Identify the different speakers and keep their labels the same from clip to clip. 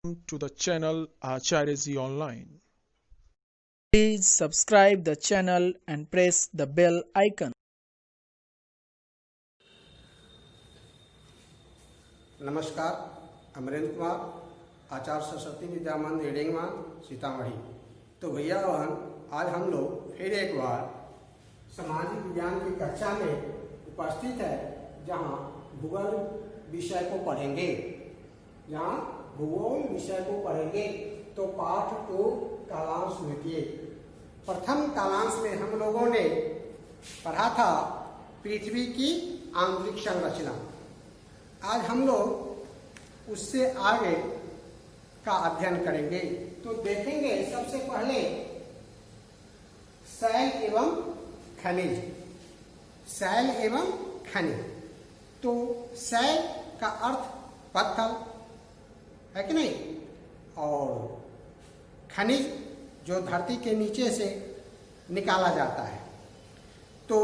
Speaker 1: To the channel Acharya Online.
Speaker 2: Please subscribe the channel and press the bell icon.
Speaker 3: नमस्कार, अमरेंद्र कुमार, आचार्य सरस्वती विद्या मंदिर रीडिंगमान सीतामढ़ी। तो भैया बहन, आज हम लोग फिर एक बार सामाजिक विज्ञान की कक्षा में उपस्थित है, जहां भूगोल विषय को पढ़ेंगे। तो पाठ 2 कालांश देखिए। प्रथम कालांश में हम लोगों ने पढ़ा था पृथ्वी की आंतरिक संरचना। आज हम लोग उससे आगे का अध्ययन करेंगे। तो देखेंगे सबसे पहले शैल एवं खनिज। शैल एवं खनिज। तो शैल का अर्थ पत्थर है कि नहीं, और खनिज जो धरती के नीचे से निकाला जाता है। तो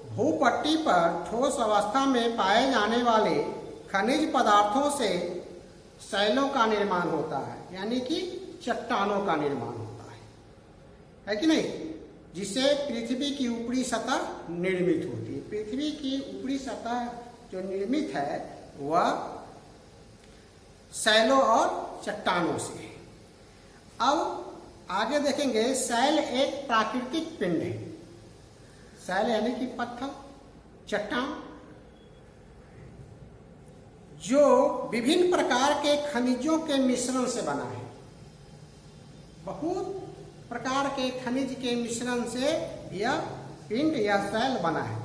Speaker 3: भूपट्टी पर ठोस अवस्था में पाए जाने वाले खनिज पदार्थों से शैलों का निर्माण होता है, यानी कि चट्टानों का निर्माण होता है कि नहीं, जिससे पृथ्वी की ऊपरी सतह निर्मित होती है। पृथ्वी की ऊपरी सतह जो निर्मित है वह शैलों और चट्टानों से है। अब आगे देखेंगे, शैल एक प्राकृतिक पिंड है। शैल यानी कि पत्थर, चट्टान, जो विभिन्न प्रकार के खनिजों के मिश्रण से बना है। बहुत प्रकार के खनिज के मिश्रण से यह पिंड या शैल बना है।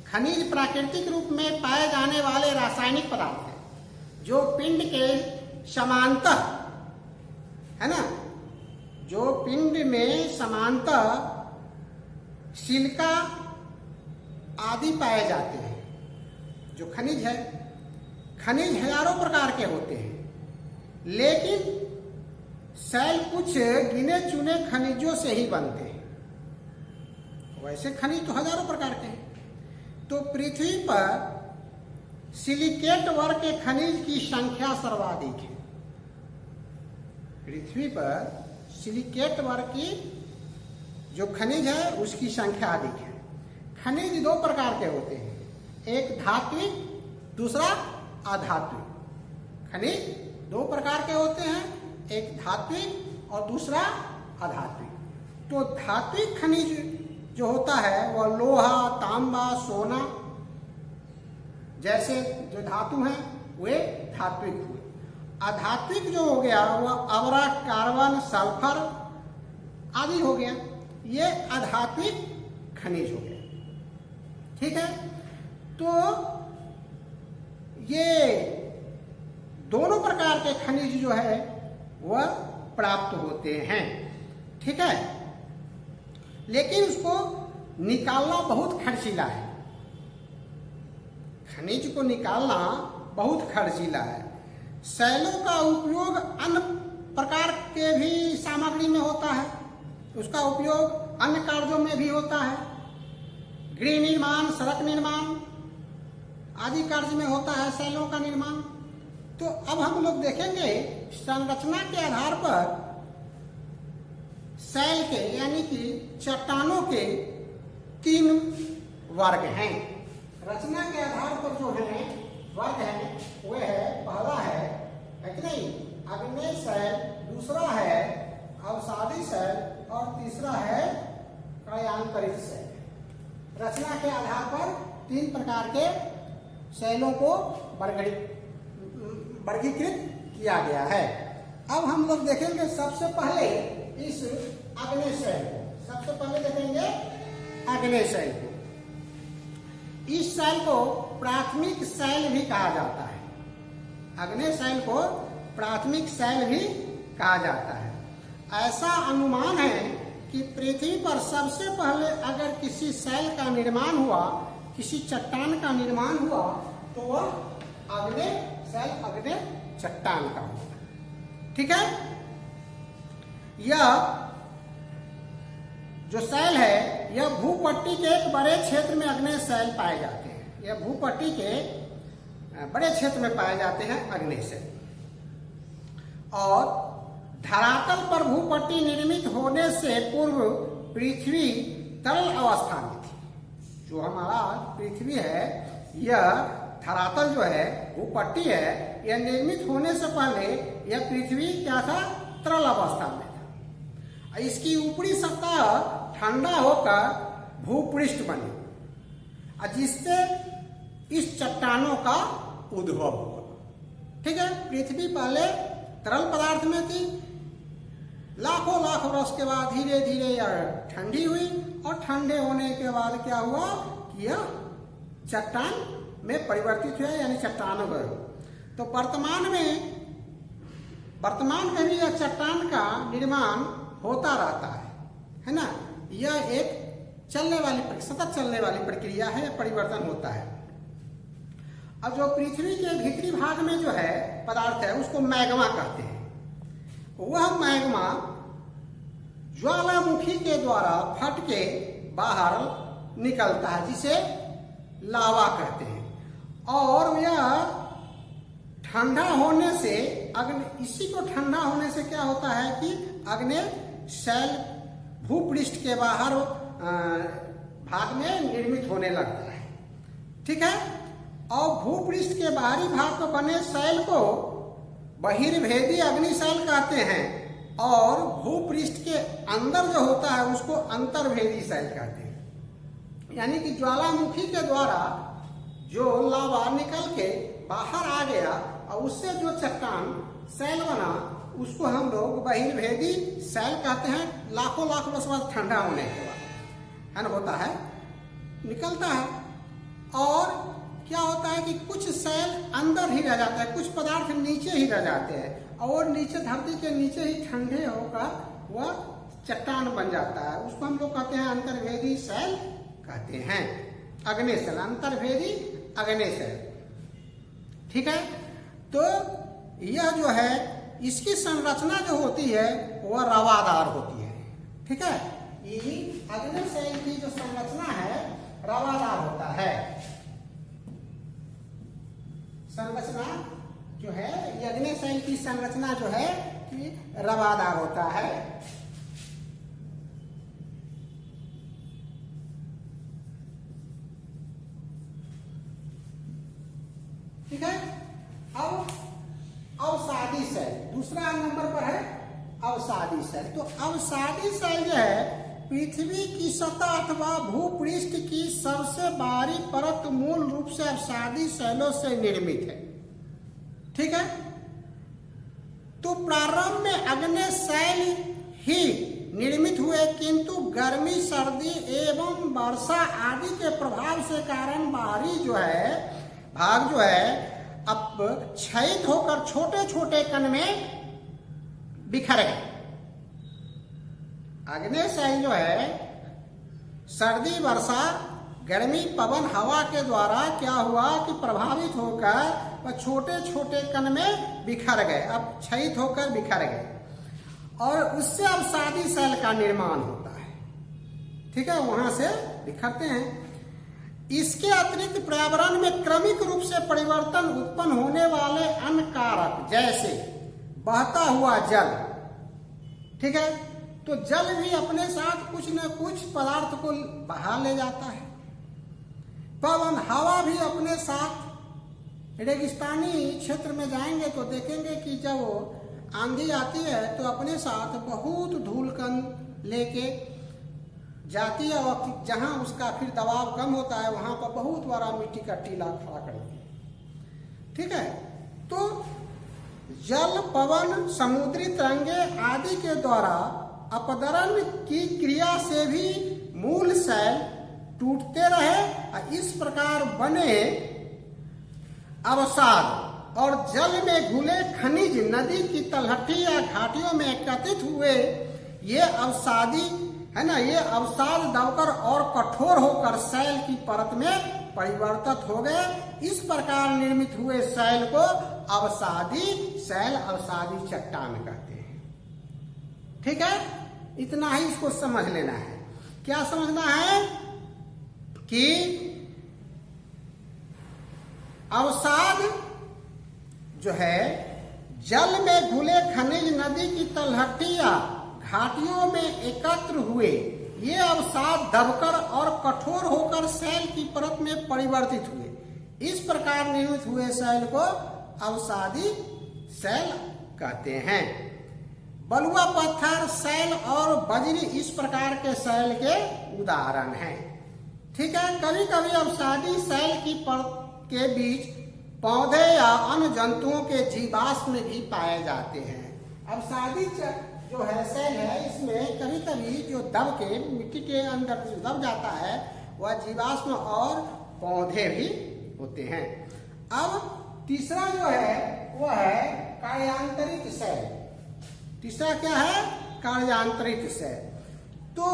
Speaker 3: खनिज प्राकृतिक रूप में पाए जाने वाले रासायनिक पदार्थ हैं, जो पिंड के समांतर है ना, जो पिंड में समांतर सिलिका आदि पाए जाते हैं। जो खनिज है, खनिज हजारों प्रकार के होते हैं, लेकिन शैल कुछ गिने चुने खनिजों से ही बनते हैं। वैसे खनिज तो हजारों प्रकार के हैं। तो पृथ्वी पर सिलिकेट वर्ग के खनिज की संख्या सर्वाधिक है। पृथ्वी पर सिलिकेट वर्ग की जो खनिज है उसकी संख्या अधिक है। खनिज 2 प्रकार के होते हैं, एक धात्विक, दूसरा अधात्विक। खनिज 2 प्रकार के होते हैं, एक धात्विक और दूसरा अधात्विक। तो धात्विक खनिज जो होता है वह लोहा, तांबा, सोना जैसे जो धातु हैं वे धात्विक हुए। अधात्विक जो हो गया वह अवरा, कार्बन, सल्फर आदि हो गया। ये अधात्विक खनिज हो गया। ठीक है, तो ये दोनों प्रकार के खनिज जो है वह प्राप्त होते हैं। ठीक है, लेकिन उसको निकालना बहुत खर्चीला है। खनिज को निकालना बहुत खर्चीला है। शैलों का उपयोग अन्य प्रकार के भी सामग्री में होता है। उसका उपयोग अन्य कार्यों में भी होता है। गृह निर्माण, सड़क निर्माण आदि कार्य में होता है शैलों का निर्माण। तो अब हम लोग देखेंगे संरचना के आधार पर शैल के यानी कि चट्टानों के 3 वर्ग हैं। रचना के आधार पर जो है वर्ग है वह है, पहला है कि नहीं, आग्नेय शैल, दूसरा है अवसादी शैल और तीसरा है कायांतरित शैल। रचना के आधार पर 3 प्रकार के शैलों को वर्गीकृत किया गया है। अब हम लोग देखेंगे सबसे पहले इस आग्नेय शैल को। सबसे पहले देखेंगे आग्नेय शैल को। इस शैल को प्राथमिक शैल भी कहा जाता है। आग्नेय शैल को प्राथमिक शैल भी कहा जाता है। ऐसा अनुमान है कि पृथ्वी पर सबसे पहले अगर किसी शैल का निर्माण हुआ, किसी चट्टान का निर्माण हुआ, तो वह आग्नेय शैल, आग्नेय चट्टान का होगा। ठीक है, यह जो शैल है यह भूपट्टी के एक बड़े क्षेत्र में आग्नेय शैल पाए जाते हैं। यह भूपट्टी के बड़े क्षेत्र में पाए जाते हैं आग्नेय शैल। और धरातल पर भूपट्टी निर्मित होने से पूर्व पृथ्वी तरल अवस्था में थी। जो हमारा पृथ्वी है, यह धरातल जो है, भूपट्टी है, यह निर्मित होने से पहले यह पृथ्वी क्या था? तरल अवस्था में था। इसकी ऊपरी सतह ठंडा होकर भूपृष्ठ बनी, जिससे इस चट्टानों का उद्भव हुआ। ठीक है, पृथ्वी पहले तरल पदार्थ में थी, लाखों लाख वर्ष के बाद धीरे धीरे यह ठंडी हुई, और ठंडे होने के बाद क्या हुआ कि यह चट्टान में परिवर्तित हुआ, यानी चट्टान हो गए। तो वर्तमान में भी यह चट्टान का निर्माण होता रहता है ना। यह एक सतत चलने वाली प्रक्रिया है, परिवर्तन होता है। अब जो पृथ्वी के भीतरी भाग में जो है पदार्थ है, उसको मैग्मा कहते हैं। वह मैग्मा ज्वालामुखी के द्वारा फट के बाहर निकलता है, जिसे लावा कहते हैं। और यह ठंडा होने से इसी को ठंडा होने से क्या होता है कि अग्नि शैल भूपृष्ठ के बाहर भाग में निर्मित होने लगता है। ठीक है, और भूपृष्ठ के बाहरी भाग को बने शैल को बहिर्भेदी अग्निशैल कहते हैं, और भूपृष्ठ के अंदर जो होता है उसको अंतर्भेदी शैल कहते हैं। यानी कि ज्वालामुखी के द्वारा जो लावा निकल के बाहर आ गया और उससे जो चट्टान शैल बना, उसको हम लोग बहिर्भेदी शैल कहते हैं। लाखों लाख वर्ष बाद ठंडा होने के बाद है ना, होता है, निकलता है। और क्या होता है कि कुछ शैल अंदर ही रह जाता है, कुछ पदार्थ नीचे ही रह जाते हैं, और नीचे धरती के नीचे ही ठंडे होकर वह चट्टान बन जाता है। उसको हम लोग कहते हैं अंतर्भेदी शैल कहते हैं, अग्निशैल, अंतर्भेदी अग्निशैल। ठीक है, तो यह जो है, इसकी संरचना जो होती है वह रवादार होती है। ठीक है, ये अग्निशैल की जो संरचना है रवादार होता है। संरचना जो है, ये अग्निशैल की संरचना जो है कि रवादार होता है। ठीक है, अब अवसादी शैल दूसरा नंबर पर है, अवसादी शैल। तो अवसादी शैल जो है पृथ्वी की सतह अथवा भूपृष्ठ की सबसे बाहरी परत मूल रूप से अवसादी शैलों से निर्मित है। ठीक है, तो प्रारंभ में अग्निशैल ही निर्मित हुए, किंतु गर्मी, सर्दी एवं वर्षा आदि के प्रभाव से कारण बाहरी जो है भाग जो है अब क्षयित होकर छोटे छोटे कण में बिखर गए। अग्निशैल जो है सर्दी, वर्षा, गर्मी, पवन, हवा के द्वारा क्या हुआ कि प्रभावित होकर वह छोटे छोटे कण में बिखर गए, अब क्षयित होकर बिखर गए, और उससे अवसादी शैल का निर्माण होता है। ठीक है, वहां से बिखरते हैं। इसके अतिरिक्त पर्यावरण में क्रमिक रूप से परिवर्तन उत्पन्न होने वाले अन्य कारक, जैसे बहता हुआ जल। ठीक है, तो जल भी अपने साथ कुछ न कुछ पदार्थ को बहा ले जाता है। पवन, हवा भी अपने साथ, रेगिस्तानी क्षेत्र में जाएंगे तो देखेंगे कि जब आंधी आती है तो अपने साथ बहुत धूलकण लेके जाती है, और जहां उसका फिर दबाव कम होता है वहां पर बहुत बड़ा मिट्टी का टीला खड़ा कर देती है। ठीक है, तो जल, पवन, समुद्री तरंगे आदि के द्वारा अपदरण की क्रिया से भी मूल शैल टूटते रहे, और इस प्रकार बने अवसाद और जल में घुले खनिज नदी की तलहटी या घाटियों में एकत्रित हुए ये अवसादी है ना, ये अवसाद दबकर और कठोर होकर शैल की परत में परिवर्तित हो गए। इस प्रकार निर्मित हुए शैल को अवसादी शैल, अवसादी चट्टान कहते हैं। ठीक है, इतना ही इसको समझ लेना है। क्या समझना है कि अवसाद जो है जल में घुले खनिज नदी की तलहटी या घाटियों में एकत्र हुए ये अवसाद दबकर और कठोर होकर सैल की परत में परिवर्तित हुए। इस प्रकार निर्मित हुए सैल को अवसादी सैल कहते हैं। बलुआ पत्थर, सैल और बजरी इस प्रकार के सैल के उदाहरण हैं। ठीक है। कभी कभी अवसादी सैल की परत के बीच पौधे या अन्य जंतुओं के जीवाश्म भी पाए जाते हैं। अवसादी जो है सैल है, इसमें कभी कभी जो दब के मिट्टी के अंदर जो दब जाता है वह जीवाश्म और पौधे भी होते हैं। अब तीसरा जो है वह है कार्यांतरित सैल। तीसरा क्या है? कार्यांतरित सैल। तो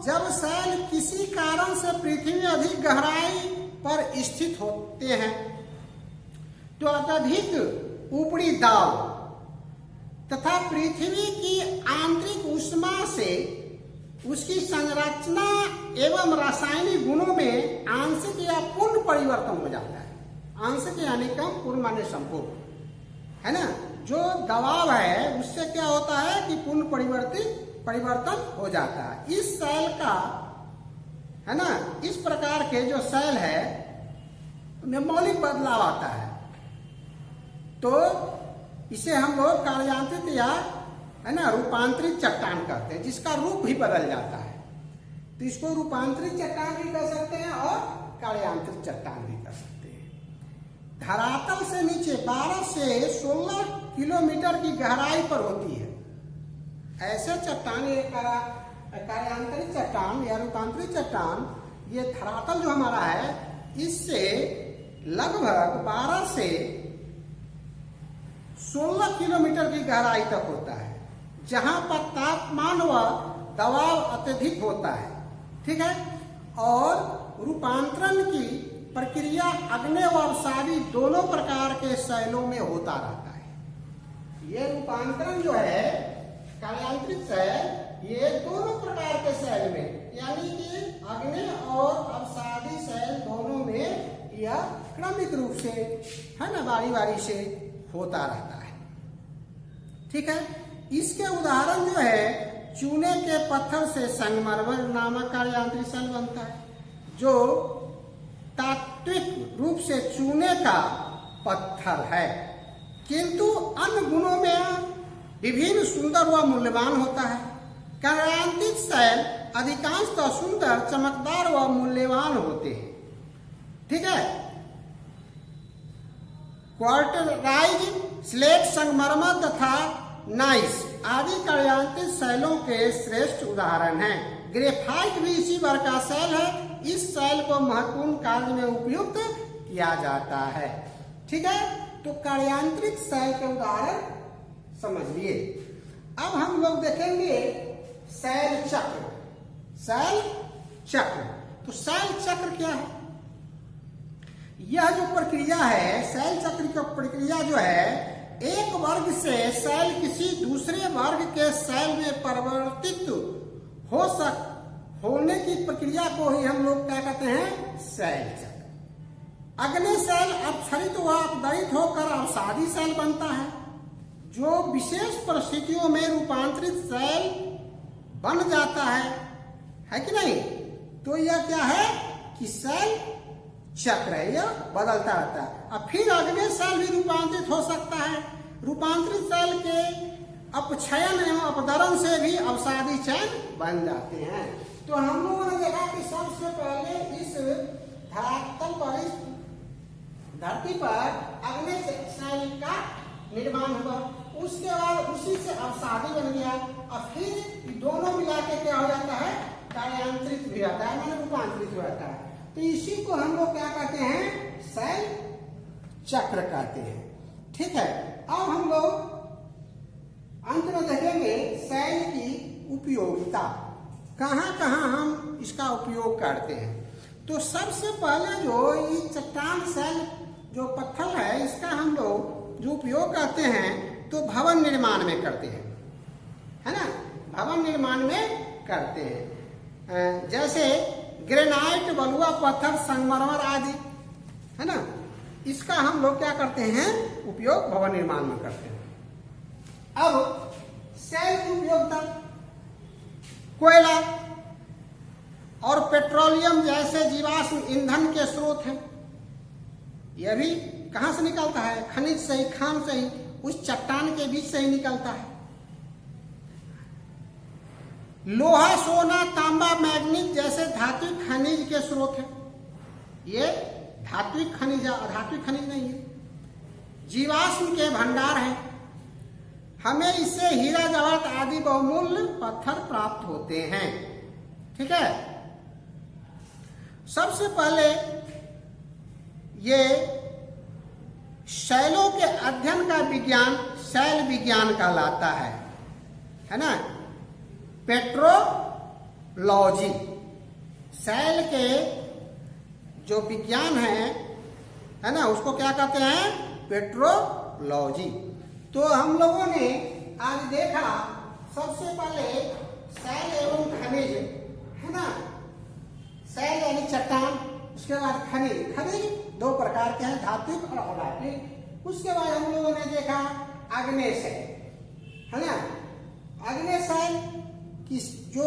Speaker 3: जब सैल किसी कारण से पृथ्वी में अधिक गहराई पर स्थित होते हैं तो अत्यधिक ऊपरी दाब तथा पृथ्वी की आंतरिक ऊष्मा से उसकी संरचना एवं रासायनिक गुणों में आंशिक या पूर्ण परिवर्तन हो जाता है। आंशिक यानी कम, पूर्ण माने संपूर्ण, है ना। जो दबाव है उससे क्या होता है कि पूर्ण परिवर्तन हो जाता है। इस सैल का, है ना, इस प्रकार के जो सैल है उनमें मौलिक बदलाव आता है। तो इसे हम लोग कार्यांतरित या, है ना, रूपांतरित चट्टान कहते हैं, जिसका रूप भी बदल जाता है। तो इसको रूपांतरित चट्टान भी कह सकते हैं और कार्यांतरित चट्टान भी कह सकते हैं। धरातल से नीचे 12 से 16 किलोमीटर की गहराई पर होती है। ऐसे चट्टान, ये कार्यांतरित चट्टान या रूपांतरित चट्टान, ये धरातल जो हमारा है इससे लगभग 12 से 16 किलोमीटर की गहराई तक होता है, जहां पर तापमान व दबाव अत्यधिक होता है। ठीक है। और रूपांतरण की प्रक्रिया अग्नि व अवसादी दोनों प्रकार के सैलों में होता रहता है। ये रूपांतरण जो है कार्यांतरित सैल, ये दोनों प्रकार के सैल में, यानी कि अग्नि और अवसादी सैल दोनों में यह क्रमिक रूप से, है ना, बारी बारी से होता रहता है। ठीक है। इसके उदाहरण जो है, चूने के पत्थर से संगमरमर नामक कार्यांतरित सैल बनता है, जो तात्विक रूप से चूने का पत्थर है, किंतु अन्य गुणों में विभिन्न सुंदर व मूल्यवान होता है। कार्यांतरित सैल अधिकांशतः सुंदर, चमकदार व मूल्यवान होते हैं। ठीक है। क्वार्टराइज, स्लेट, संगमरमर तथा नाइस आदि कार्यांतरित सैलों के श्रेष्ठ उदाहरण हैं। ग्रेफाइट भी इसी वर्ग का सैल है। इस सैल को महत्वपूर्ण कार्य में उपयुक्त किया जाता है। ठीक है। तो कार्यांतरित सैल के उदाहरण समझ लिए। अब हम लोग देखेंगे सैल चक्र। सैल चक्र, तो सैल चक्र क्या है? यह जो प्रक्रिया है, सैल चक्र की प्रक्रिया जो है, एक वर्ग से सैल किसी दूसरे वर्ग के सैल में परिवर्तित होने की प्रक्रिया को ही हम लोग क्या कहते हैं? सैल चक्र। अग्नि सैल अपक्षरित व अपदरित होकर अवसादी सैल बनता है, जो विशेष परिस्थितियों में रूपांतरित सैल बन जाता है कि नहीं? तो यह क्या है कि सैल चक्र है, यह बदलता रहता है। अब फिर अगले सैल भी रूपांतरित हो सकता है। रूपांतरित सैल के अपक्षयन एवं अपदरण से भी अवसादी सैल बन जाते हैं। तो हम लोगों ने देखा कि सबसे पहले इस धरातल पर, इस धरती पर अग्नि सैल का निर्माण हुआ, उसके बाद उसी से अवसादी बन गया, और फिर दोनों मिला के क्या हो जाता है? कार्यांतरित भी आता है, माने रूपांतरित हो जाता है। तो इसी को हम लोग क्या कहते हैं? सैल चक्र कहते हैं। ठीक है। अब हम लोग अंत में देखेंगे सैल की उपयोगिता, कहाँ कहाँ हम इसका उपयोग करते हैं। तो सबसे पहले जो ये चट्टान सैल जो पत्थर है, इसका हम लोग जो उपयोग करते हैं तो भवन निर्माण में करते हैं, है ना। भवन निर्माण में करते हैं, जैसे ग्रेनाइट, बलुआ पत्थर, संगमरमर आदि, है ना। इसका हम लोग क्या करते हैं? उपयोग भवन निर्माण में करते हैं। अब शैल की उपयोगिता, कोयला और पेट्रोलियम जैसे जीवाश्म ईंधन के स्रोत हैं। यह भी कहां से निकलता है? खनिज से ही, खान से ही, उस चट्टान के बीच से ही निकलता है। लोहा, सोना, तांबा, मैग्नीज जैसे धात्विक खनिज के स्रोत हैं। ये धात्विक खनिज, अधात्विक खनिज नहीं है, जीवाश्म के भंडार हैं। हमें इससे हीरा जवाहरात आदि बहुमूल्य पत्थर प्राप्त होते हैं। ठीक है, सबसे पहले ये शैलों के अध्ययन का विज्ञान शैल विज्ञान कहलाता है ना, पेट्रोलॉजी। शैल के जो विज्ञान है ना, उसको क्या कहते हैं? पेट्रोलॉजी। तो हम लोगों ने आज देखा सबसे पहले शैल एवं खनिज, है ना, शैल यानी चट्टान, उसके बाद खनिज। खनिज दो प्रकार के हैं, धात्विक और अधात्विक। उसके बाद हम लोगों ने देखा आग्नेय शैल, है ना। आग्नेय शैल की जो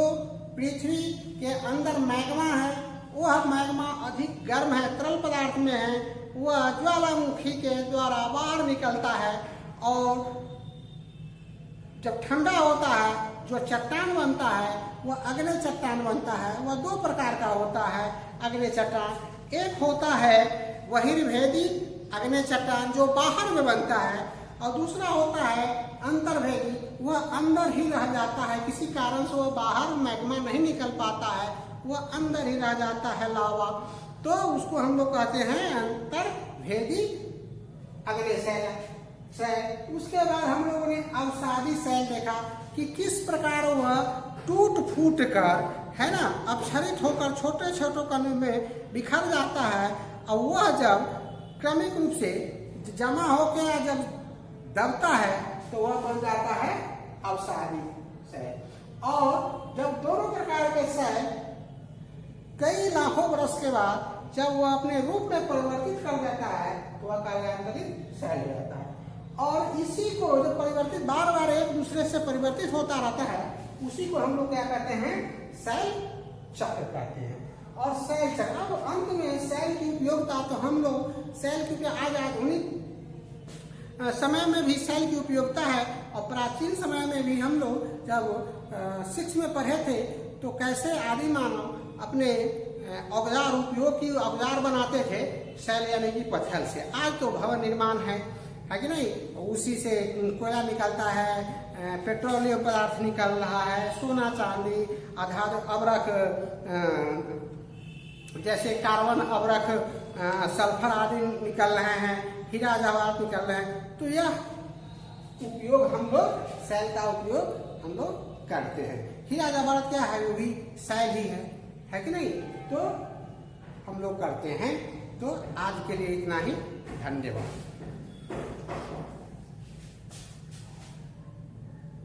Speaker 3: पृथ्वी के अंदर मैग्मा है, वह मैग्मा अधिक गर्म है, तरल पदार्थ में है, वह ज्वालामुखी के द्वारा बाहर निकलता है और जब ठंडा होता है जो चट्टान बनता है वह अग्नि चट्टान बनता है। वह दो प्रकार का होता है अग्नि चट्टान। एक होता है बहिर्भेदी अग्नि चट्टान जो बाहर में बनता है, और दूसरा होता है अंतर्भेदी, वह अंदर ही रह जाता है, किसी कारण से वह बाहर मैग्मा नहीं निकल पाता है, वह अंदर ही रह जाता है लावा। तो उसको हम लोग कहते हैं अंतर्भेदी अग्नि शैल। उसके बाद हम लोगों ने अवसादी शैल देखा कि किस प्रकार वह टूट फूट कर, है ना, अपक्षरित होकर छोटे छोटे कणों में बिखर जाता है, और वह जब क्रमिक रूप से जमा होकर जब दबता है तो वह बन जाता है अवसादी शैल। और जब दोनों प्रकार के शैल कई लाखों वर्ष के बाद जब वह अपने रूप में परिवर्तित कर देता है तो वह कार्यांतरित शैल हो जाता है। और इसी को जो परिवर्तित बार बार एक दूसरे से परिवर्तित होता रहता है, उसी को हम लोग क्या कहते हैं? शैल चक्र कहते हैं। और शैल चक्र, अब अंत में शैल की उपयोगिता, तो हम लोग शैल की आज आधुनिक समय में भी शैल की उपयोगिता है, और प्राचीन समय में भी हम लोग जब 6 में पढ़े थे तो कैसे आदि मानव अपने औजार उपयोग की औजार बनाते थे शैल यानी कि पत्थर से। आज तो भवन निर्माण है कि नहीं, उसी से कोयला निकलता है, पेट्रोलियम पदार्थ निकल रहा है, सोना चांदी, आधार अबरख जैसे कार्बन अबरख, सल्फर आदि निकल रहे हैं, हीरा जवाहरात निकल रहे हैं। तो यह उपयोग हम लोग शैल का उपयोग हम लोग करते हैं। हीरा जवाहरात क्या है? वो भी शैल ही है कि नहीं? तो हम लोग करते हैं। तो आज के लिए इतना ही, धन्यवाद।